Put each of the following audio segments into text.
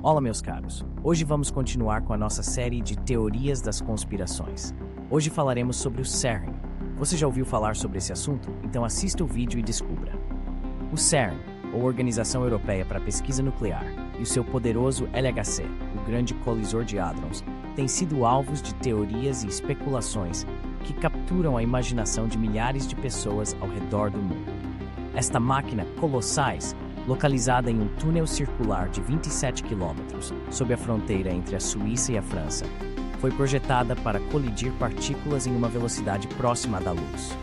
Olá, meus caros. Hoje vamos continuar com a nossa série de teorias das conspirações. Hoje falaremos sobre o CERN. Você já ouviu falar sobre esse assunto? Então assista o vídeo e descubra. O CERN, ou Organização Europeia para a Pesquisa Nuclear, e o seu poderoso LHC, o Grande Colisor de Hadrons, têm sido alvos de teorias e especulações que capturam a imaginação de milhares de pessoas ao redor do mundo. Esta máquina colossais, localizada em um túnel circular de 27 quilômetros sob a fronteira entre a Suíça e a França, foi projetada para colidir partículas em uma velocidade próxima da luz.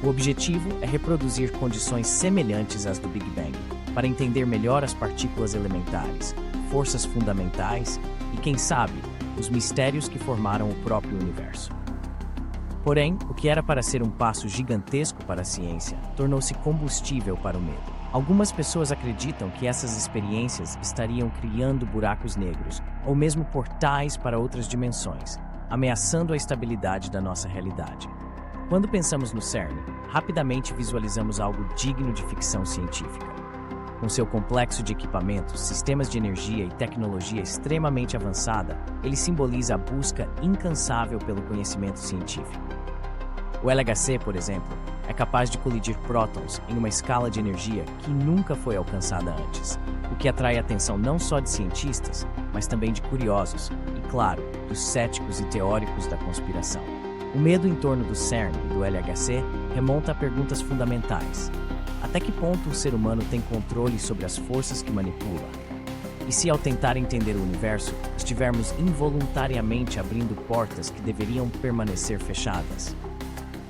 O objetivo é reproduzir condições semelhantes às do Big Bang, para entender melhor as partículas elementares, forças fundamentais e, quem sabe, os mistérios que formaram o próprio universo. Porém, o que era para ser um passo gigantesco para a ciência, tornou-se combustível para o medo. Algumas pessoas acreditam que essas experiências estariam criando buracos negros, ou mesmo portais para outras dimensões, ameaçando a estabilidade da nossa realidade. Quando pensamos no CERN, rapidamente visualizamos algo digno de ficção científica. Com seu complexo de equipamentos, sistemas de energia e tecnologia extremamente avançada, ele simboliza a busca incansável pelo conhecimento científico. O LHC, por exemplo, é capaz de colidir prótons em uma escala de energia que nunca foi alcançada antes, o que atrai a atenção não só de cientistas, mas também de curiosos e, claro, dos céticos e teóricos da conspiração. O medo em torno do CERN e do LHC remonta a perguntas fundamentais. Até que ponto o ser humano tem controle sobre as forças que manipula? E se, ao tentar entender o universo, estivermos involuntariamente abrindo portas que deveriam permanecer fechadas?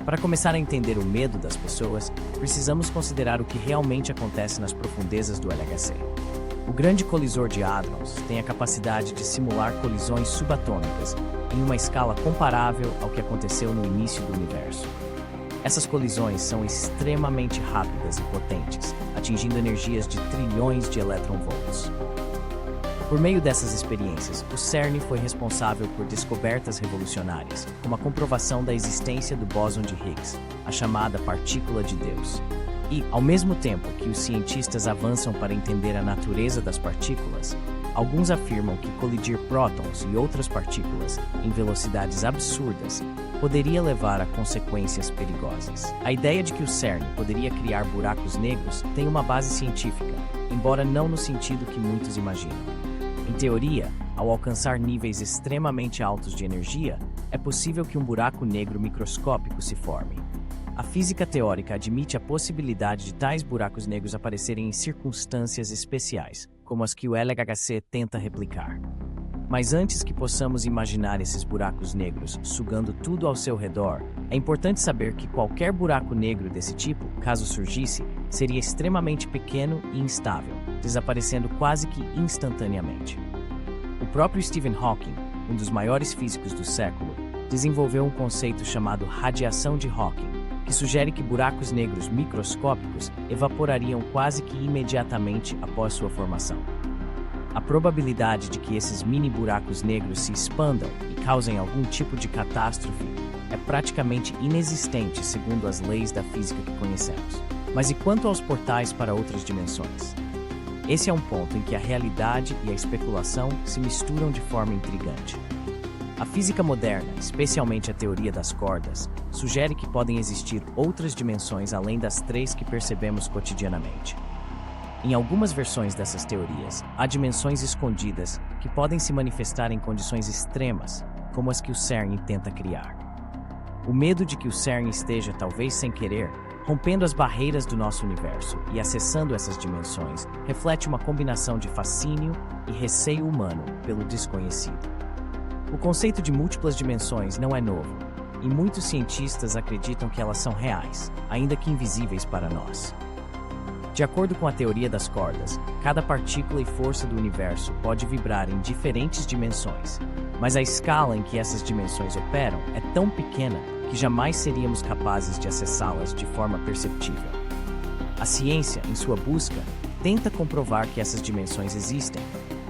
Para começar a entender o medo das pessoas, precisamos considerar o que realmente acontece nas profundezas do LHC. O Grande Colisor de Hadrons tem a capacidade de simular colisões subatômicas em uma escala comparável ao que aconteceu no início do universo. Essas colisões são extremamente rápidas e potentes, atingindo energias de trilhões de elétron-volts. Por meio dessas experiências, o CERN foi responsável por descobertas revolucionárias, como a comprovação da existência do bóson de Higgs, a chamada partícula de Deus. E, ao mesmo tempo que os cientistas avançam para entender a natureza das partículas, alguns afirmam que colidir prótons e outras partículas em velocidades absurdas poderia levar a consequências perigosas. A ideia de que o CERN poderia criar buracos negros tem uma base científica, embora não no sentido que muitos imaginam. Em teoria, ao alcançar níveis extremamente altos de energia, é possível que um buraco negro microscópico se forme. A física teórica admite a possibilidade de tais buracos negros aparecerem em circunstâncias especiais, como as que o LHC tenta replicar. Mas antes que possamos imaginar esses buracos negros sugando tudo ao seu redor, é importante saber que qualquer buraco negro desse tipo, caso surgisse, seria extremamente pequeno e instável, desaparecendo quase que instantaneamente. O próprio Stephen Hawking, um dos maiores físicos do século, desenvolveu um conceito chamado radiação de Hawking, que sugere que buracos negros microscópicos evaporariam quase que imediatamente após sua formação. A probabilidade de que esses mini buracos negros se expandam e causem algum tipo de catástrofe é praticamente inexistente segundo as leis da física que conhecemos. Mas e quanto aos portais para outras dimensões? Esse é um ponto em que a realidade e a especulação se misturam de forma intrigante. A física moderna, especialmente a teoria das cordas, sugere que podem existir outras dimensões além das três que percebemos cotidianamente. Em algumas versões dessas teorias, há dimensões escondidas que podem se manifestar em condições extremas, como as que o CERN tenta criar. O medo de que o CERN esteja, talvez sem querer, rompendo as barreiras do nosso universo e acessando essas dimensões, reflete uma combinação de fascínio e receio humano pelo desconhecido. O conceito de múltiplas dimensões não é novo, e muitos cientistas acreditam que elas são reais, ainda que invisíveis para nós. De acordo com a teoria das cordas, cada partícula e força do universo pode vibrar em diferentes dimensões, mas a escala em que essas dimensões operam é tão pequena que jamais seríamos capazes de acessá-las de forma perceptível. A ciência, em sua busca, tenta comprovar que essas dimensões existem,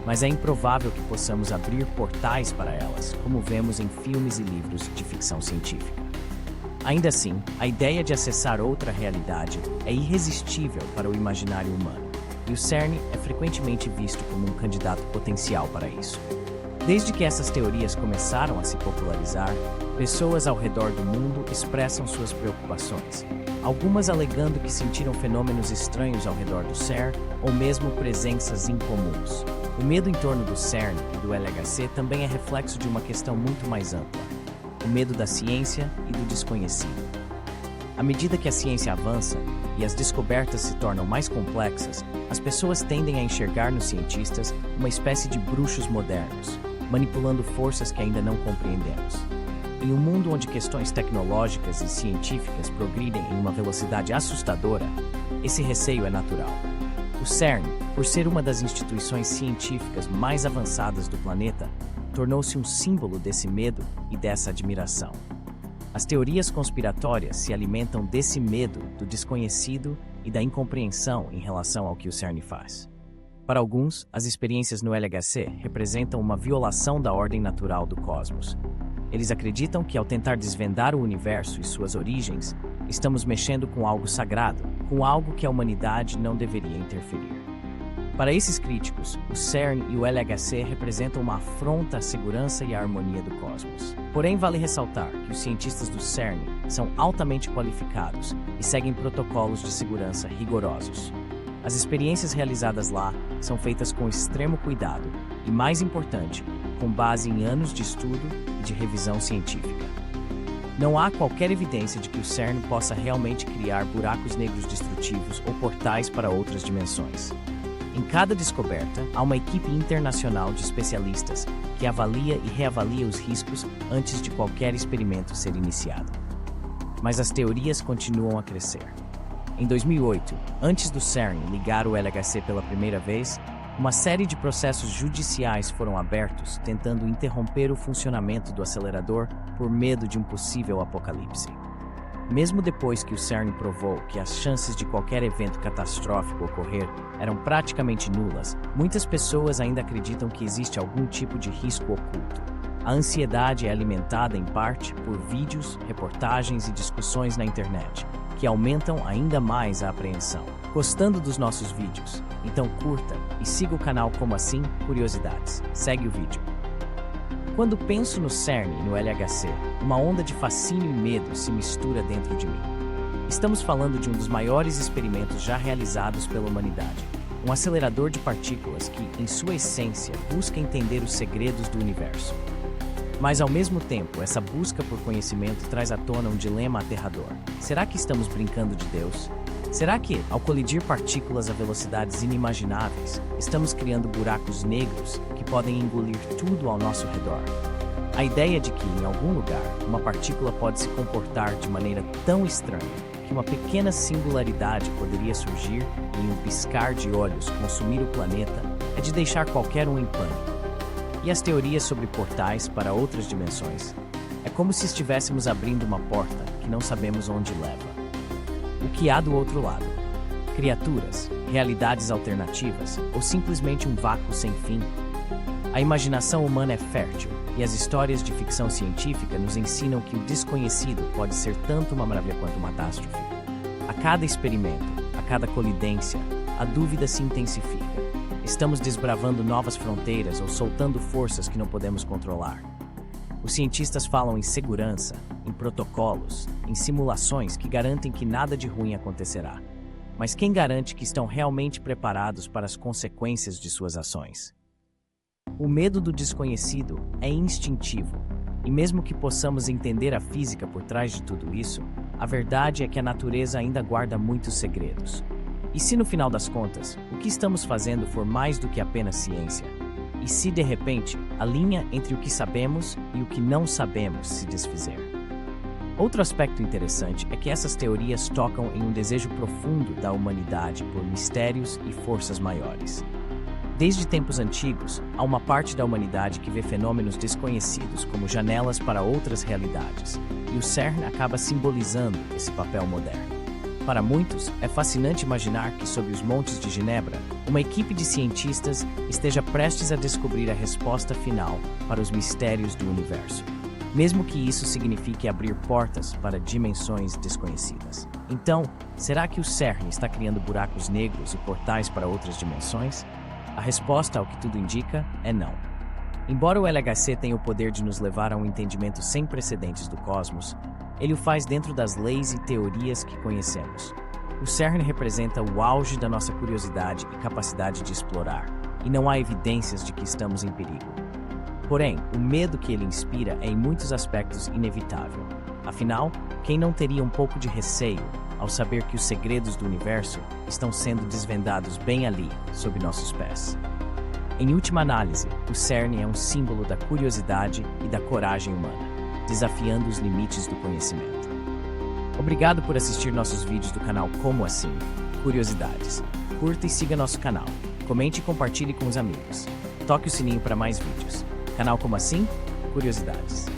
mas é improvável que possamos abrir portais para elas, como vemos em filmes e livros de ficção científica. Ainda assim, a ideia de acessar outra realidade é irresistível para o imaginário humano. e o CERN é frequentemente visto como um candidato potencial para isso. Desde que essas teorias começaram a se popularizar, pessoas ao redor do mundo expressam suas preocupações, algumas alegando que sentiram fenômenos estranhos ao redor do CERN ou mesmo presenças incomuns. O medo em torno do CERN e do LHC também é reflexo de uma questão muito mais ampla: o medo da ciência e do desconhecido. À medida que a ciência avança e as descobertas se tornam mais complexas, as pessoas tendem a enxergar nos cientistas uma espécie de bruxos modernos, manipulando forças que ainda não compreendemos. Em um mundo onde questões tecnológicas e científicas progridem em uma velocidade assustadora, esse receio é natural. O CERN, por ser uma das instituições científicas mais avançadas do planeta, tornou-se um símbolo desse medo e dessa admiração. As teorias conspiratórias se alimentam desse medo, do desconhecido e da incompreensão em relação ao que o CERN faz. Para alguns, as experiências no LHC representam uma violação da ordem natural do cosmos. Eles acreditam que, ao tentar desvendar o universo e suas origens, estamos mexendo com algo sagrado, com algo que a humanidade não deveria interferir. Para esses críticos, o CERN e o LHC representam uma afronta à segurança e à harmonia do cosmos. Porém, vale ressaltar que os cientistas do CERN são altamente qualificados e seguem protocolos de segurança rigorosos. As experiências realizadas lá são feitas com extremo cuidado e, mais importante, com base em anos de estudo e de revisão científica. Não há qualquer evidência de que o CERN possa realmente criar buracos negros destrutivos ou portais para outras dimensões. Em cada descoberta, há uma equipe internacional de especialistas que avalia e reavalia os riscos antes de qualquer experimento ser iniciado. Mas as teorias continuam a crescer. Em 2008, antes do CERN ligar o LHC pela primeira vez, uma série de processos judiciais foram abertos tentando interromper o funcionamento do acelerador por medo de um possível apocalipse. Mesmo depois que o CERN provou que as chances de qualquer evento catastrófico ocorrer eram praticamente nulas, muitas pessoas ainda acreditam que existe algum tipo de risco oculto. A ansiedade é alimentada em parte por vídeos, reportagens e discussões na internet, que aumentam ainda mais a apreensão. Gostando dos nossos vídeos? Então curta e siga o canal Como Assim Curiosidades. Segue o vídeo. Quando penso no CERN e no LHC, uma onda de fascínio e medo se mistura dentro de mim. Estamos falando de um dos maiores experimentos já realizados pela humanidade. Um acelerador de partículas que, em sua essência, busca entender os segredos do universo. Mas, ao mesmo tempo, essa busca por conhecimento traz à tona um dilema aterrador. Será que estamos brincando de Deus? Será que, ao colidir partículas a velocidades inimagináveis, estamos criando buracos negros que podem engolir tudo ao nosso redor? A ideia de que, em algum lugar, uma partícula pode se comportar de maneira tão estranha que uma pequena singularidade poderia surgir e, em um piscar de olhos, consumir o planeta é de deixar qualquer um em pânico. E as teorias sobre portais para outras dimensões? É como se estivéssemos abrindo uma porta que não sabemos onde leva. O que há do outro lado? Criaturas, realidades alternativas ou simplesmente um vácuo sem fim? A imaginação humana é fértil e as histórias de ficção científica nos ensinam que o desconhecido pode ser tanto uma maravilha quanto uma catástrofe. A cada experimento, a cada colidência, a dúvida se intensifica. Estamos desbravando novas fronteiras ou soltando forças que não podemos controlar. Os cientistas falam em segurança, em protocolos, em simulações que garantem que nada de ruim acontecerá. Mas quem garante que estão realmente preparados para as consequências de suas ações? O medo do desconhecido é instintivo, e mesmo que possamos entender a física por trás de tudo isso, a verdade é que a natureza ainda guarda muitos segredos. E se no final das contas, o que estamos fazendo for mais do que apenas ciência? E se, de repente, a linha entre o que sabemos e o que não sabemos se desfizer? Outro aspecto interessante é que essas teorias tocam em um desejo profundo da humanidade por mistérios e forças maiores. Desde tempos antigos, há uma parte da humanidade que vê fenômenos desconhecidos como janelas para outras realidades, e o CERN acaba simbolizando esse papel moderno. Para muitos, é fascinante imaginar que, sob os montes de Genebra, uma equipe de cientistas esteja prestes a descobrir a resposta final para os mistérios do universo, mesmo que isso signifique abrir portas para dimensões desconhecidas. Então, será que o CERN está criando buracos negros e portais para outras dimensões? A resposta, ao que tudo indica, é não. Embora o LHC tenha o poder de nos levar a um entendimento sem precedentes do cosmos, ele o faz dentro das leis e teorias que conhecemos. O CERN representa o auge da nossa curiosidade e capacidade de explorar, e não há evidências de que estamos em perigo. Porém, o medo que ele inspira é em muitos aspectos inevitável. Afinal, quem não teria um pouco de receio ao saber que os segredos do universo estão sendo desvendados bem ali, sob nossos pés? Em última análise, o CERN é um símbolo da curiosidade e da coragem humana, desafiando os limites do conhecimento. Obrigado por assistir nossos vídeos do canal Como Assim? Curiosidades. Curta e siga nosso canal. Comente e compartilhe com os amigos. Toque o sininho para mais vídeos. Canal Como Assim? Curiosidades.